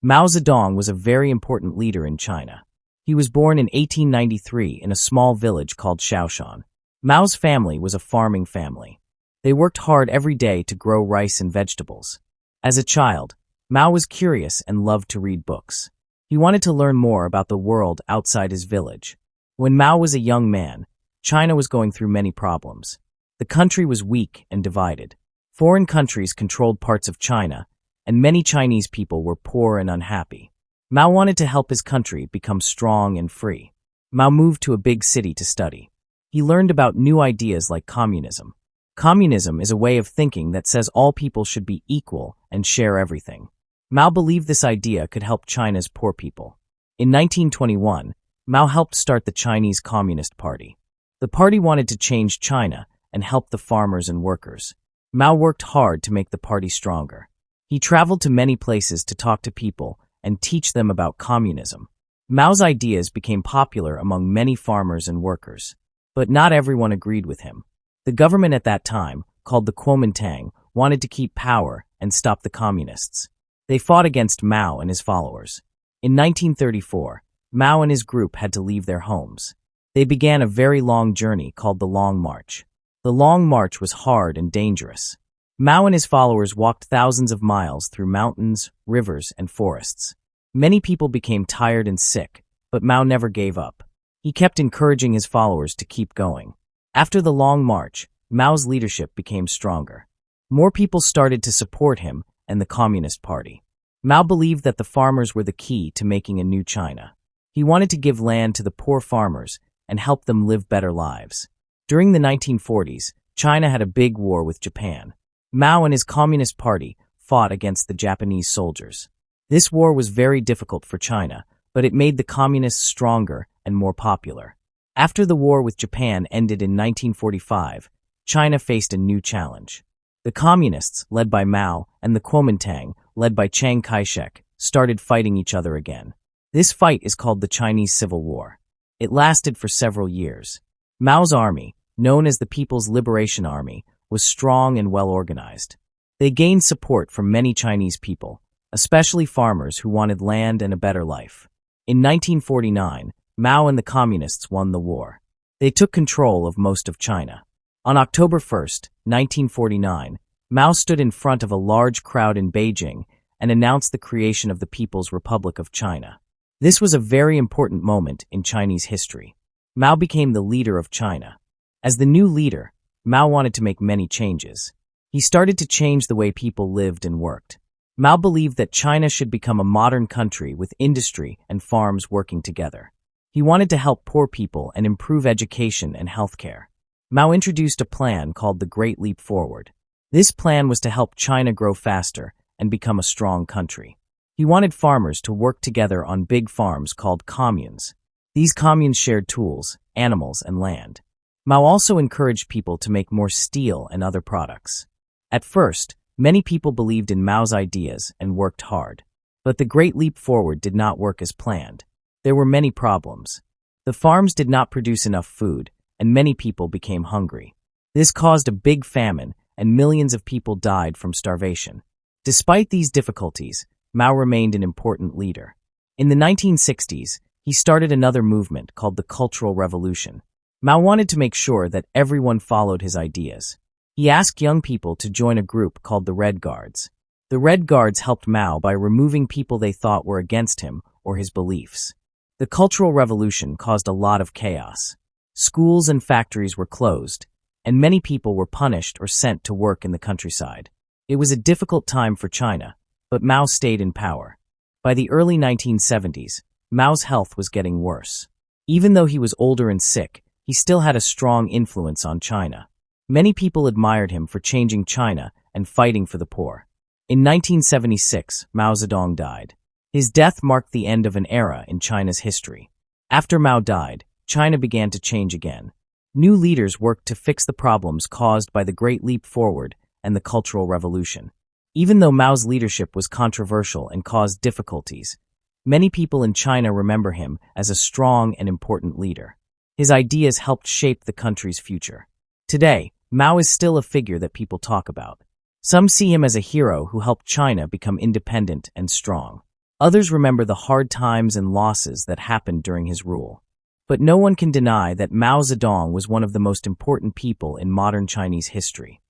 Mao Zedong was a very important leader in China. He was born in 1893 in a small village called Shaoshan. Mao's family was a farming family. They worked hard every day to grow rice and vegetables. As a child, Mao was curious and loved to read books. He wanted to learn more about the world outside his village. When Mao was a young man, China was going through many problems. The country was weak and divided. Foreign countries controlled parts of China, and many Chinese people were poor and unhappy. Mao wanted to help his country become strong and free. Mao moved to a big city to study. He learned about new ideas like communism. Communism is a way of thinking that says all people should be equal and share everything. Mao believed this idea could help China's poor people. In 1921, Mao helped start the Chinese Communist Party. The party wanted to change China and help the farmers and workers. Mao worked hard to make the party stronger. He traveled to many places to talk to people and teach them about communism. Mao's ideas became popular among many farmers and workers. But not everyone agreed with him. The government at that time, called the Kuomintang, wanted to keep power and stop the communists. They fought against Mao and his followers. In 1934, Mao and his group had to leave their homes. They began a very long journey called the Long March. The Long March was hard and dangerous. Mao and his followers walked thousands of miles through mountains, rivers, and forests. Many people became tired and sick, but Mao never gave up. He kept encouraging his followers to keep going. After the Long March, Mao's leadership became stronger. More people started to support him and the Communist Party. Mao believed that the farmers were the key to making a new China. He wanted to give land to the poor farmers and help them live better lives. During the 1940s, China had a big war with Japan. Mao and his Communist Party fought against the Japanese soldiers. This war was very difficult for China, but it made the communists stronger and more popular. After the war with Japan ended in 1945, China faced a new challenge. The communists, led by Mao, and the Kuomintang, led by Chiang Kai-shek, started fighting each other again. This fight is called the Chinese Civil War. It lasted for several years. Mao's army, known as the People's Liberation Army, was strong and well-organized. They gained support from many Chinese people, especially farmers who wanted land and a better life. In 1949, Mao and the Communists won the war. They took control of most of China. On October 1, 1949, Mao stood in front of a large crowd in Beijing and announced the creation of the People's Republic of China. This was a very important moment in Chinese history. Mao became the leader of China. As the new leader, Mao wanted to make many changes. He started to change the way people lived and worked. Mao believed that China should become a modern country with industry and farms working together. He wanted to help poor people and improve education and healthcare. Mao introduced a plan called the Great Leap Forward. This plan was to help China grow faster and become a strong country. He wanted farmers to work together on big farms called communes. These communes shared tools, animals, and land. Mao also encouraged people to make more steel and other products. At first, many people believed in Mao's ideas and worked hard. But the Great Leap Forward did not work as planned. There were many problems. The farms did not produce enough food, and many people became hungry. This caused a big famine, and millions of people died from starvation. Despite these difficulties, Mao remained an important leader. In the 1960s, he started another movement called the Cultural Revolution. Mao wanted to make sure that everyone followed his ideas. He asked young people to join a group called the Red Guards. The Red Guards helped Mao by removing people they thought were against him or his beliefs. The Cultural Revolution caused a lot of chaos. Schools and factories were closed, and many people were punished or sent to work in the countryside. It was a difficult time for China, but Mao stayed in power. By the early 1970s, Mao's health was getting worse. Even though he was older and sick, he still had a strong influence on China. Many people admired him for changing China and fighting for the poor. In 1976, Mao Zedong died. His death marked the end of an era in China's history. After Mao died, China began to change again. New leaders worked to fix the problems caused by the Great Leap Forward and the Cultural Revolution. Even though Mao's leadership was controversial and caused difficulties, many people in China remember him as a strong and important leader. His ideas helped shape the country's future. Today, Mao is still a figure that people talk about. Some see him as a hero who helped China become independent and strong. Others remember the hard times and losses that happened during his rule. But no one can deny that Mao Zedong was one of the most important people in modern Chinese history.